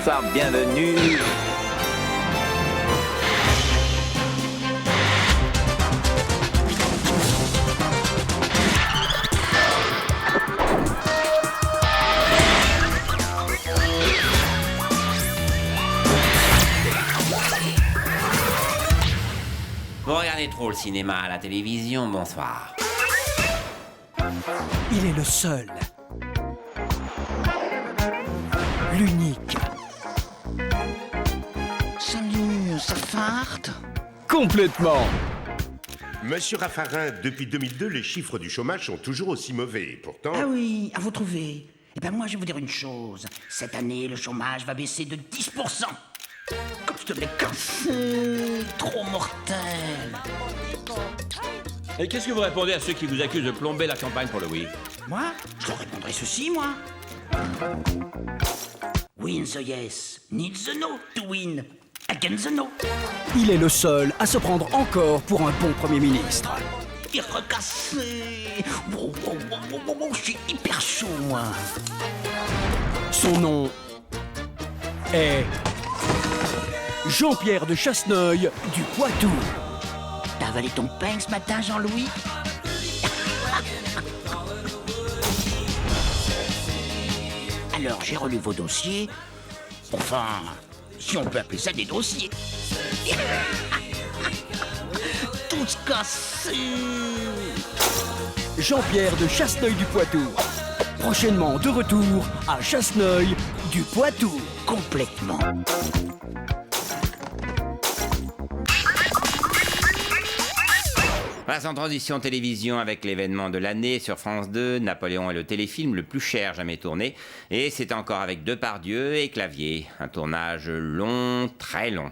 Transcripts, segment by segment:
bonsoir, bienvenue. Vous regardez trop le cinéma à la télévision, bonsoir. Il est le seul. L'unique. Salut, ça farte? Complètement. Monsieur Raffarin, depuis 2002, les chiffres du chômage sont toujours aussi mauvais. Pourtant... Ah oui, à vous trouver. Eh ben moi, je vais vous dire une chose. Cette année, le chômage va baisser de 10%. Comme je te l'ai cassé. Trop mortel. Et qu'est-ce que vous répondez à ceux qui vous accusent de plomber la campagne pour le oui? Moi, je leur répondrai ceci, moi. Win the yes, need the no to win. Against the no. Il est le seul à se prendre encore pour un bon Premier ministre. Il est recassé. Wow, je suis hyper chaud, moi. Son nom est Jean-Pierre de Chasseneuil du Poitou. T'as avalé ton pain ce matin, Jean-Louis? Alors, j'ai relu vos dossiers. Enfin, si on peut appeler ça des dossiers. Tous cassés. Jean-Pierre de Chasseneuil du Poitou. Prochainement de retour à Chasseneuil du Poitou. Complètement. Place en transition télévision avec l'événement de l'année sur France 2. Napoléon est le téléfilm le plus cher jamais tourné. Et c'est encore avec Depardieu et Clavier. Un tournage long, très long.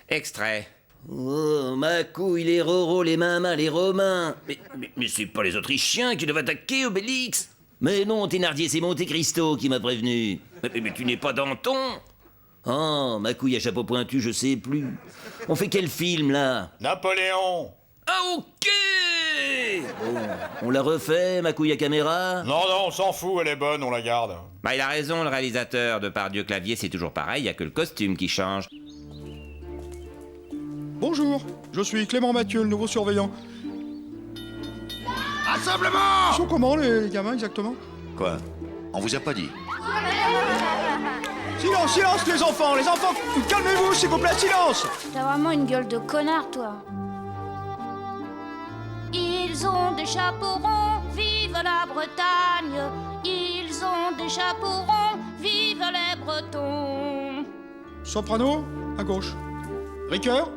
Extrait. Oh, ma couille, les Roro, les Mamas, les Romains. Mais c'est pas les Autrichiens qui doivent attaquer Obélix. Mais non, Thénardier, c'est Monte Cristo qui m'a prévenu. Mais tu n'es pas Danton. Oh, ma couille à chapeau pointu, je sais plus. On fait quel film, là? Napoléon. Ah, ok. Bon, on la refait, ma couille à caméra? Non, on s'en fout, elle est bonne, on la garde. Bah, il a raison, le réalisateur. Depardieu Clavier, c'est toujours pareil, il y a que le costume qui change. Bonjour, je suis Clément Mathieu, le nouveau surveillant. Rassemblement! Ils sont comment les gamins exactement? Quoi? On vous a pas dit? Silence les enfants, calmez-vous s'il vous plaît, silence! T'as vraiment une gueule de connard, toi. Ils ont des chapeaux ronds, vive la Bretagne. Ils ont des chapeaux ronds, vive les Bretons. Soprano, à gauche. Ricoeur?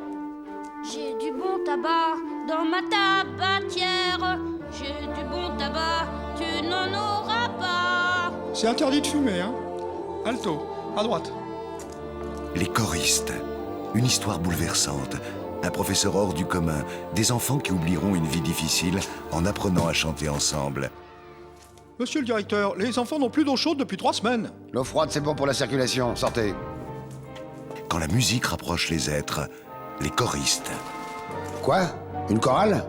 J'ai du bon tabac dans ma tabatière. J'ai du bon tabac, tu n'en auras pas. C'est interdit de fumer, hein? Alto, à droite. Les choristes. Une histoire bouleversante. Un professeur hors du commun. Des enfants qui oublieront une vie difficile en apprenant à chanter ensemble. Monsieur le directeur, les enfants n'ont plus d'eau chaude depuis 3 semaines. L'eau froide, c'est bon pour la circulation. Sortez. Quand la musique rapproche les êtres, les choristes. Quoi? Une chorale?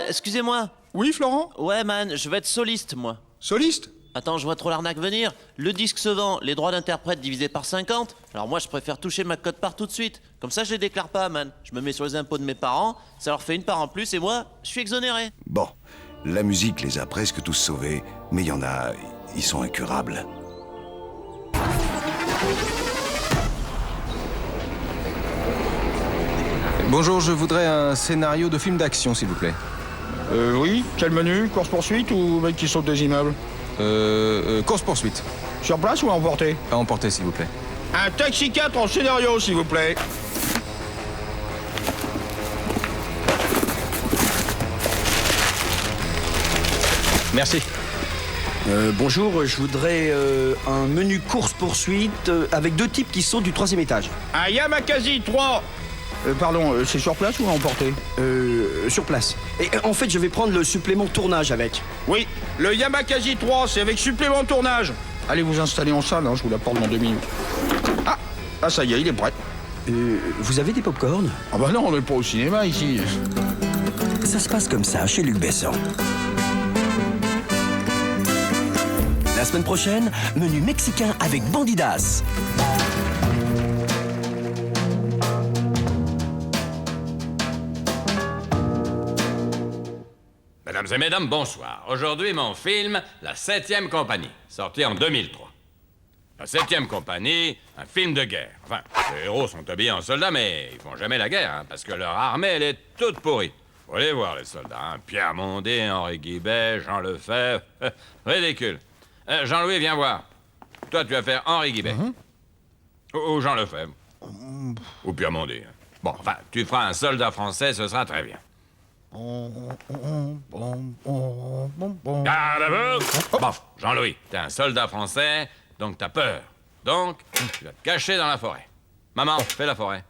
Excusez-moi. Oui, Florent? Ouais, man, je vais être soliste, moi. Soliste? Attends, je vois trop l'arnaque venir. Le disque se vend, les droits d'interprète divisés par 50. Alors moi, je préfère toucher ma cote part tout de suite. Comme ça, je les déclare pas, man. Je me mets sur les impôts de mes parents, ça leur fait une part en plus, et moi, je suis exonéré. Bon, la musique les a presque tous sauvés, mais il y en a, ils sont incurables. Bonjour, je voudrais un scénario de film d'action, s'il vous plaît. Oui, quel menu? Course-poursuite ou mec qui saute des immeubles? Course-poursuite. Sur place ou à emporter? À emporter, s'il vous plaît. Un taxi 4 en scénario, s'il vous plaît. Merci. Bonjour, je voudrais un menu course-poursuite avec 2 types qui sautent du 3e étage. Un Yamakasi 3. Pardon, c'est sur place ou à emporter? Sur place. Et en fait, je vais prendre le supplément tournage avec. Oui, le Yamakasi 3, c'est avec supplément tournage. Allez vous installer en salle, hein, je vous l'apporte dans 2 minutes. Ah, ça y est, il est prêt. Vous avez des pop-corn? Ah bah non, on n'est pas au cinéma ici. Ça se passe comme ça chez Luc Besson. La semaine prochaine, menu mexicain avec Bandidas. Mesdames et mesdames, bonsoir. Aujourd'hui, mon film, La 7e compagnie, sorti en 2003. La 7e compagnie, un film de guerre. Enfin, les héros sont habillés en soldats, mais ils font jamais la guerre, hein, parce que leur armée, elle est toute pourrie. Faut les voir, les soldats, hein. Pierre Mondé, Henri Guibet, Jean Lefebvre. Ridicule. Jean-Louis, viens voir. Toi, tu vas faire Henri Guibet. Ou Jean Lefebvre. Ou Pierre Mondé. Bon, enfin, tu feras un soldat français, ce sera très bien. Bon, Jean-Louis, t'es un soldat français, donc t'as peur. Donc, tu vas te cacher dans la forêt. Maman, fais la forêt.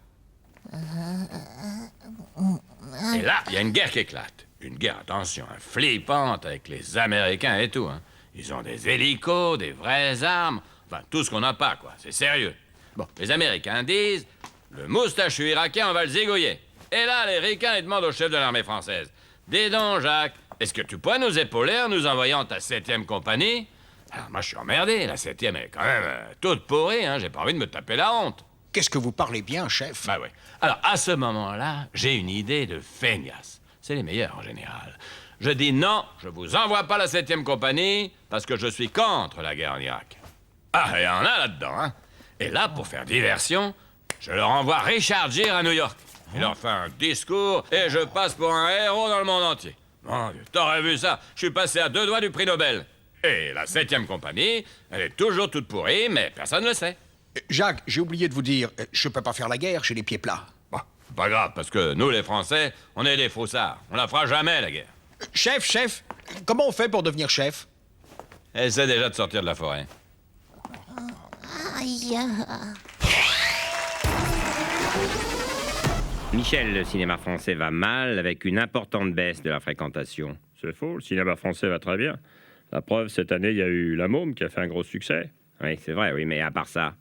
Et là, il y a une guerre qui éclate. Une guerre, attention, hein, flippante avec les Américains et tout. Hein. Ils ont des hélicos, des vraies armes, enfin, tout ce qu'on n'a pas, quoi. C'est sérieux. Bon, les Américains disent, le moustachu irakien, on va le zigouiller. Et là, les ricains, ils demandent au chef de l'armée française. Dis donc, Jacques, est-ce que tu pourrais nous épauler en nous envoyant ta 7e compagnie? Alors, moi, je suis emmerdé. La 7e est quand même toute pourrie, hein. J'ai pas envie de me taper la honte. Qu'est-ce que vous parlez bien, chef? Bah oui. Alors, à ce moment-là, j'ai une idée de feignasse. C'est les meilleurs, en général. Je dis non, je vous envoie pas la 7e compagnie parce que je suis contre la guerre en Irak. Ah, il y en a là-dedans, hein. Et là, pour faire diversion, je leur envoie Richard Gere à New York. Il leur fait un discours et je passe pour un héros dans le monde entier. Mon Dieu, t'aurais vu ça? Je suis passé à 2 doigts du prix Nobel. Et la 7e compagnie, elle est toujours toute pourrie, mais personne ne le sait. Jacques, j'ai oublié de vous dire, je peux pas faire la guerre, j'ai les pieds plats. Bon, c'est pas grave, parce que nous, les Français, on est des froussards. On la fera jamais, la guerre. Chef, comment on fait pour devenir chef? Essaie déjà de sortir de la forêt. Aïe. Michel, le cinéma français va mal avec une importante baisse de la fréquentation. C'est faux, le cinéma français va très bien. La preuve, cette année, il y a eu La Môme qui a fait un gros succès. Oui, c'est vrai, oui, mais à part ça...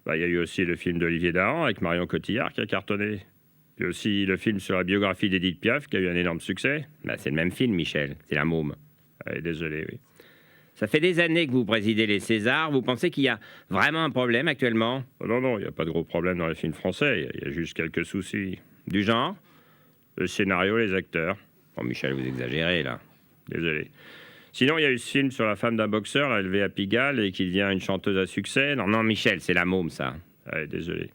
Il y a eu aussi le film d'Olivier Dahan avec Marion Cotillard qui a cartonné. Il y a aussi le film sur la biographie d'Édith Piaf qui a eu un énorme succès. C'est le même film, Michel, c'est La Môme. Désolé, oui. Ça fait des années que vous présidez les Césars. Vous pensez qu'il y a vraiment un problème actuellement? Non, il n'y a pas de gros problème dans les films français. Il y a juste quelques soucis. Du genre? Le scénario, les acteurs. Bon, Michel, vous exagérez, là. Désolé. Sinon, il y a eu ce film sur la femme d'un boxeur, là, élevée à Pigalle, et qui devient une chanteuse à succès. Non, Michel, c'est La Môme, ça. Désolé.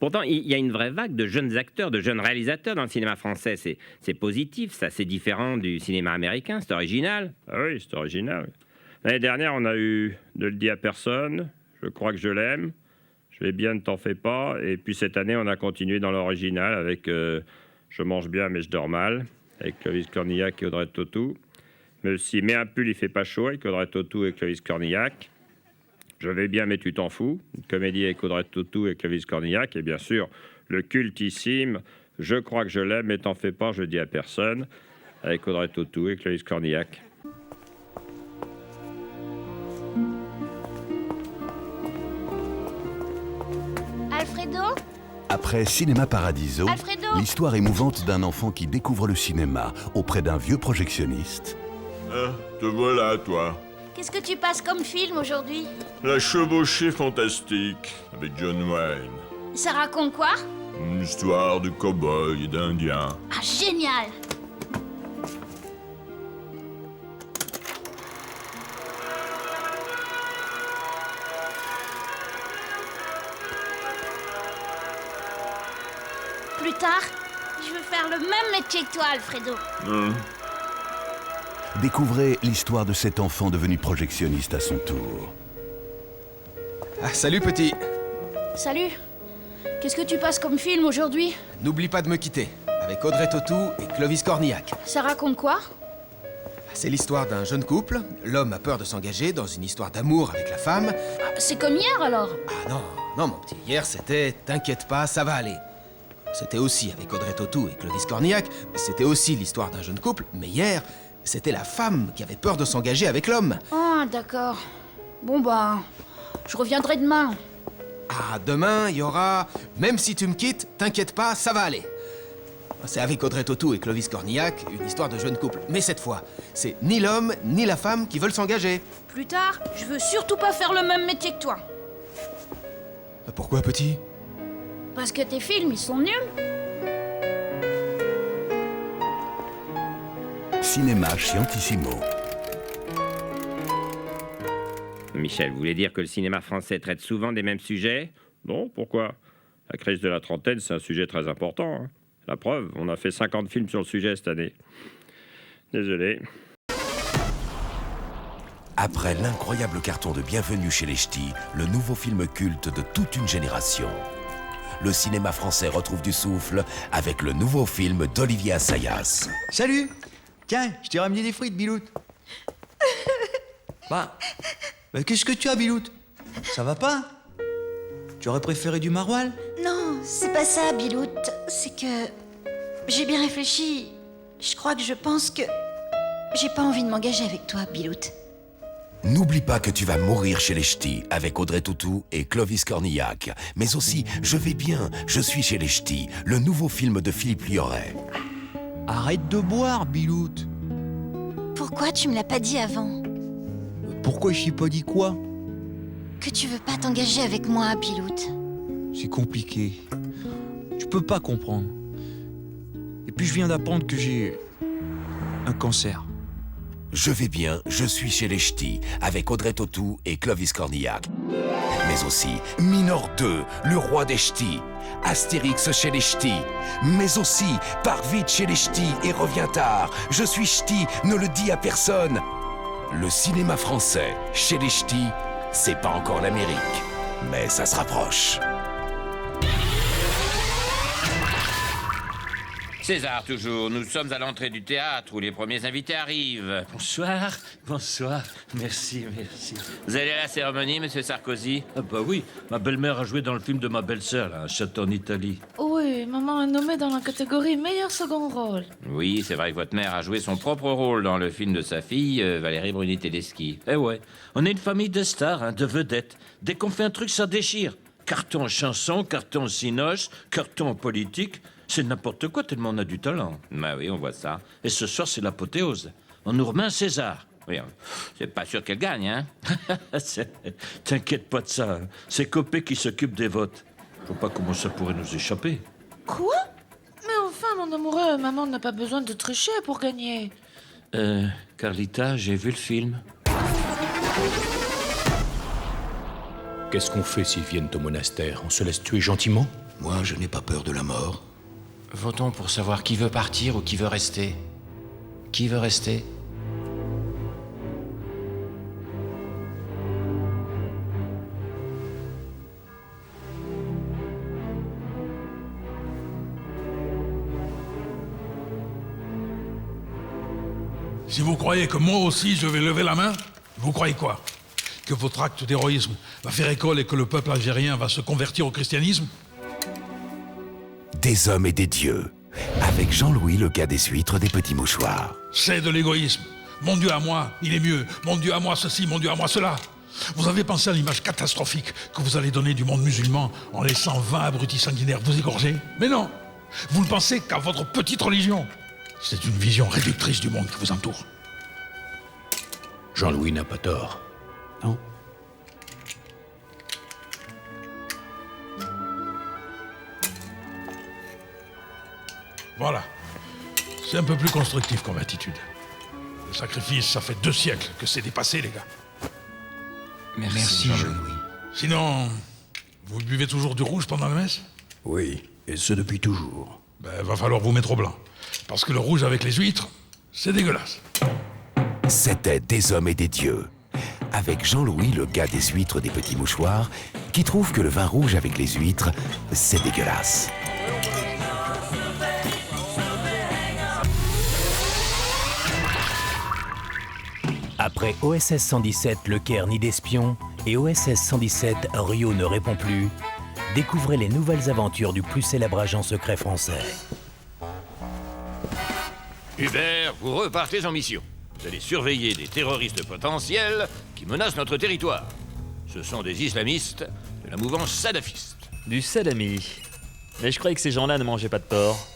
Pourtant, il y a une vraie vague de jeunes acteurs, de jeunes réalisateurs dans le cinéma français. C'est positif, ça. C'est différent du cinéma américain. C'est original. Ah oui, c'est original. L'année dernière, on a eu Ne le dis à personne, Je crois que je l'aime, Je vais bien, ne t'en fais pas. Et puis cette année, on a continué dans l'original avec Je mange bien, mais je dors mal, avec Clovis Cornillac et Audrey Tautou. Mais aussi Mets un pull, il fait pas chaud, avec Audrey Tautou et Clovis Cornillac. Je vais bien, mais tu t'en fous, une comédie avec Audrey Tautou et Clovis Cornillac. Et bien sûr, le cultissime Je crois que je l'aime, mais t'en fais pas, je dis à personne, avec Audrey Tautou et Clovis Cornillac. Alfredo? Après Cinéma Paradiso, Alfredo, l'histoire émouvante d'un enfant qui découvre le cinéma auprès d'un vieux projectionniste. Ah, te voilà, toi. qu'est-ce que tu passes comme film aujourd'hui? La chevauchée fantastique, avec John Wayne. Ça raconte quoi? Une histoire de cow-boy et d'Indien. Ah, génial! Plus tard, je veux faire le même métier que toi, Alfredo. Découvrez l'histoire de cet enfant devenu projectionniste à son tour. Ah, salut petit. Salut. Qu'est-ce que tu passes comme film aujourd'hui? N'oublie pas de me quitter, avec Audrey Tautou et Clovis Cornillac. Ça raconte quoi? C'est l'histoire d'un jeune couple. L'homme a peur de s'engager dans une histoire d'amour avec la femme. C'est comme hier alors? Ah non, mon petit. Hier, c'était « T'inquiète pas, ça va aller ». C'était aussi avec Audrey Tautou et Clovis Cornillac. C'était aussi l'histoire d'un jeune couple. Mais hier, c'était la femme qui avait peur de s'engager avec l'homme. Ah, d'accord. Bon bah, je reviendrai demain. Ah, demain, il y aura... Même si tu me quittes, t'inquiète pas, ça va aller. C'est avec Audrey Tautou et Clovis Cornillac, une histoire de jeune couple. Mais cette fois, c'est ni l'homme ni la femme qui veulent s'engager. Plus tard, je veux surtout pas faire le même métier que toi. Pourquoi, petit? Parce que tes films, ils sont nuls. Cinéma Chiantissimo. Michel, vous voulez dire que le cinéma français traite souvent des mêmes sujets? Non, pourquoi? La crise de la trentaine, c'est un sujet très important. Hein. La preuve, on a fait 50 films sur le sujet cette année. Désolé. Après l'incroyable carton de Bienvenue chez les Ch'tis, le nouveau film culte de toute une génération. Le cinéma français retrouve du souffle avec le nouveau film d'Olivier Assayas. Salut! Tiens, je t'ai ramené des frites, Biloute. Bah, qu'est-ce que tu as, Biloute? Ça va pas? Tu aurais préféré du maroilles? Non, c'est pas ça, Biloute. C'est que... J'ai bien réfléchi. Je pense que... J'ai pas envie de m'engager avec toi, Biloute. N'oublie pas que tu vas mourir chez les Ch'tis avec Audrey Tautou et Clovis Cornillac. Mais aussi, Je vais bien, je suis chez les Ch'tis, le nouveau film de Philippe Liorret. Arrête de boire, Biloute. Pourquoi tu me l'as pas dit avant? Pourquoi je t'ai pas dit quoi? Que tu veux pas t'engager avec moi, Biloute. C'est compliqué. Tu peux pas comprendre. Et puis je viens d'apprendre que j'ai... un cancer. Je vais bien, je suis chez les Ch'tis, avec Audrey Tautou et Clovis Cornillac. Mais aussi Minor 2, le roi des Ch'tis, Astérix chez les Ch'tis, mais aussi Pars vite chez les Ch'tis et reviens tard, Je suis Ch'ti, ne le dis à personne. Le cinéma français, chez les Ch'tis, c'est pas encore l'Amérique, mais ça se rapproche. César, toujours. Nous sommes à l'entrée du théâtre où les premiers invités arrivent. Bonsoir, bonsoir. Merci, merci. Vous allez à la cérémonie, monsieur Sarkozy? Ah bah oui, ma belle-mère a joué dans le film de ma belle-sœur, là, Un château en Italie. Oui, maman est nommée dans la catégorie meilleur second rôle. Oui, c'est vrai que votre mère a joué son propre rôle dans le film de sa fille, Valérie Bruni-Tedeschi. Eh ouais, on est une famille de stars, hein, de vedettes. Dès qu'on fait un truc, ça déchire. Carton en chanson, carton en cinoche, carton en politique... C'est n'importe quoi tellement on a du talent. Bah oui, on voit ça. Et ce soir, c'est l'apothéose. On nous remet un César. Oui, c'est pas sûr qu'elle gagne, hein. T'inquiète pas de ça. Hein. C'est Copé qui s'occupe des votes. Je vois pas comment ça pourrait nous échapper. Quoi? Mais enfin, mon amoureux, maman n'a pas besoin de tricher pour gagner. Carlita, j'ai vu le film. Qu'est-ce qu'on fait s'ils viennent au monastère? On se laisse tuer gentiment? Moi, je n'ai pas peur de la mort. Votons pour savoir qui veut partir ou qui veut rester. Qui veut rester? Si vous croyez que moi aussi je vais lever la main, vous croyez quoi? Que votre acte d'héroïsme va faire école et que le peuple algérien va se convertir au christianisme? Des hommes et des dieux, avec Jean-Louis, le gars des huîtres des petits mouchoirs. C'est de l'égoïsme. Mon Dieu à moi, il est mieux. Mon Dieu à moi ceci, mon Dieu à moi cela. Vous avez pensé à l'image catastrophique que vous allez donner du monde musulman en laissant 20 abrutis sanguinaires vous égorger? Mais non, vous ne pensez qu'à votre petite religion. C'est une vision réductrice du monde qui vous entoure. Jean-Louis n'a pas tort. Non. Voilà. C'est un peu plus constructif comme attitude. Le sacrifice, ça fait 2 siècles que c'est dépassé, les gars. Merci Jean-Louis. Sinon, vous buvez toujours du rouge pendant la messe? Oui, et ce depuis toujours. Ben, va falloir vous mettre au blanc. Parce que le rouge avec les huîtres, c'est dégueulasse. C'était Des hommes et des dieux, avec Jean-Louis, le gars des huîtres des petits mouchoirs, qui trouve que le vin rouge avec les huîtres, c'est dégueulasse. Après OSS 117, Le Caire ni d'espion, et OSS 117, Rio ne répond plus, découvrez les nouvelles aventures du plus célèbre agent secret français. Hubert, vous repartez en mission. vous allez surveiller des terroristes potentiels qui menacent notre territoire. Ce sont des islamistes de la mouvance salafiste. Du salami. Mais je croyais que ces gens-là ne mangeaient pas de porc.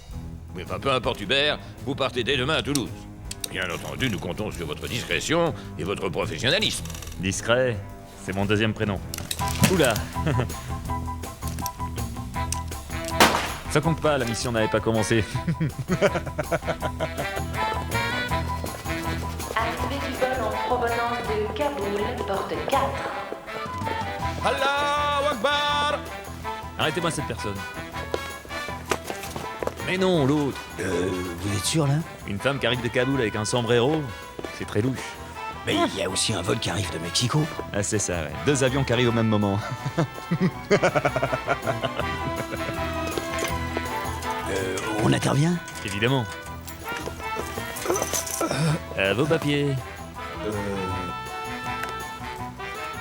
Mais enfin, peu importe Hubert, vous partez dès demain à Toulouse. Bien entendu, nous comptons sur votre discrétion et votre professionnalisme. Discret, c'est mon deuxième prénom. Oula. Ça compte pas, la mission n'avait pas commencé. Arrivée du vol en provenance de Kaboul, porte 4. Allahu Akbar! Arrêtez-moi cette personne. Mais non, l'autre. Vous êtes sûr, là? Une femme qui arrive de Kaboul avec un sombrero, c'est très louche. Mais il y a aussi un vol qui arrive de Mexico. Ah, c'est ça, ouais. 2 avions qui arrivent au même moment. On intervient? Évidemment. Vos papiers.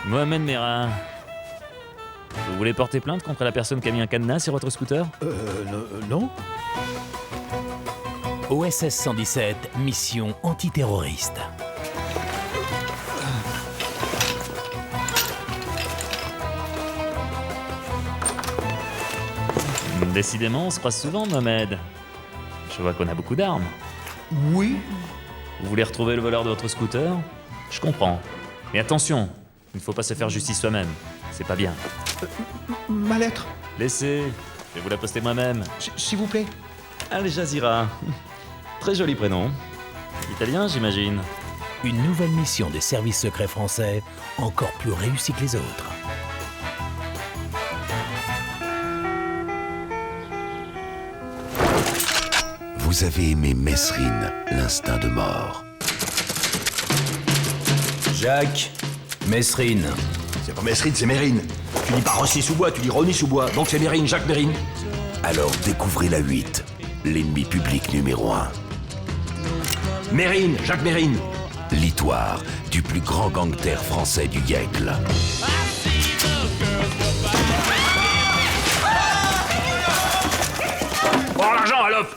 Mohamed Merah. Vous voulez porter plainte contre la personne qui a mis un cadenas sur votre scooter? Non. OSS 117, mission antiterroriste. Décidément, on se croise souvent, Mohamed. Je vois qu'on a beaucoup d'armes. Oui. Vous voulez retrouver le voleur de votre scooter? Je comprends. Mais attention, il ne faut pas se faire justice soi-même. C'est pas bien. Ma lettre? Laissez, je vais vous la poster moi-même. S'il vous plaît. Al Jazeera. Très joli prénom. Italien, j'imagine. Une nouvelle mission des services secrets français, encore plus réussie que les autres. Vous avez aimé Mesrine, l'instinct de mort. Jacques. Mesrine. C'est pas Mesrine, c'est Mérine. Tu dis pas Rossi sous-bois, tu dis Ronnie sous-bois. Donc c'est Mérine, Jacques Mérine. Alors découvrez la 8, l'ennemi public numéro 1. Mérine, Jacques Mérine. L'histoire du plus grand gangster français du siècle. Or l'argent, Alop.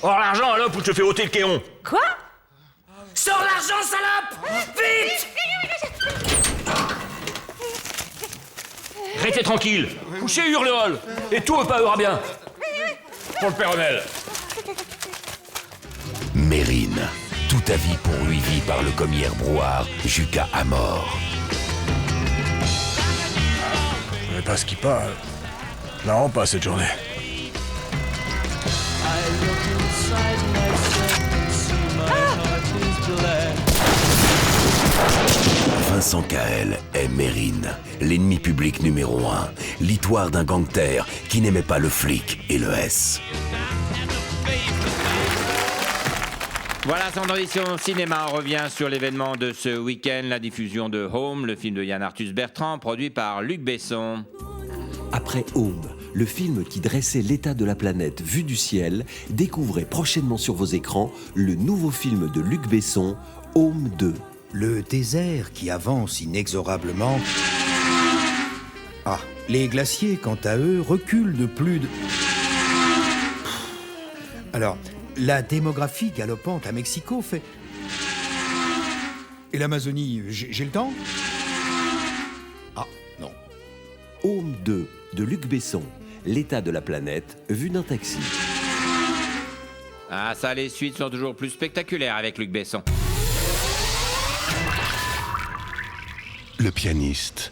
Or l'argent, Alop, ou je te fais ôter le kéon. Quoi? Sors l'argent, salope! Vite! Restez tranquille. Couchez hurle-hall. Et tout pas ira bien. Pour le péronnel. Mérine, tout à vie poursuivi par le commissaire Brouard jusqu'à à mort. Je sais pas ce qui passe. La rend pas cette journée. Vincent Cael est Mérine, l'ennemi public numéro 1, l'histoire d'un gangster qui n'aimait pas le flic et le S. Voilà, sans transition cinéma, on revient sur l'événement de ce week-end, la diffusion de Home, le film de Yann Arthus Bertrand, produit par Luc Besson. Après Home, le film qui dressait l'état de la planète vu du ciel, découvrez prochainement sur vos écrans le nouveau film de Luc Besson, Home 2. Le désert qui avance inexorablement. Ah, les glaciers, quant à eux, reculent de plus de... Alors, la démographie galopante à Mexico fait... Et l'Amazonie, j'ai le temps? Ah, non. Home 2 de Luc Besson, l'état de la planète vu d'un taxi. Ah ça, les suites sont toujours plus spectaculaires avec Luc Besson. Le pianiste.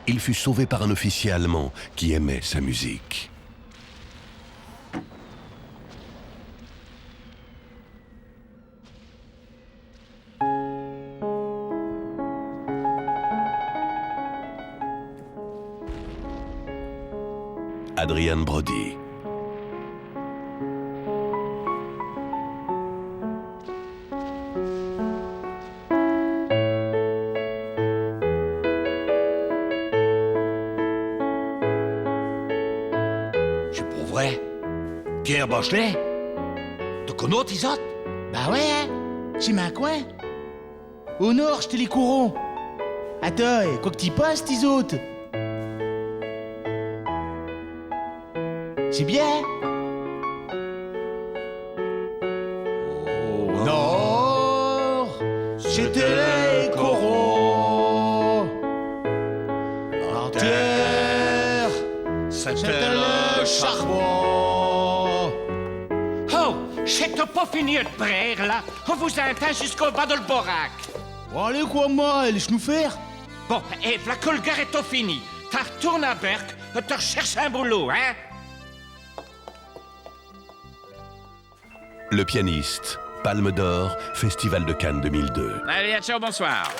Il fut sauvé par un officier allemand qui aimait sa musique. Adrian Brody. Pierre Bachelet? Tu connais tes autres? Bah ouais, hein? C'est ma coin. Au nord, j'étais les courants. Attends, quoi que t'y passes, tes autres? C'est bien? Non, J'étais les coraux. En terre, c'était le charbon. Oh, c'est pas fini de brère, là. On vous entend jusqu'au bas de le borac. Bon, allez, quoi, moi, laisse-nous faire. Bon, et la colgare est fini. T'as retourné à Berck, te recherches un boulot, hein? Le pianiste, Palme d'Or, Festival de Cannes 2002. Allez, ciao, bonsoir.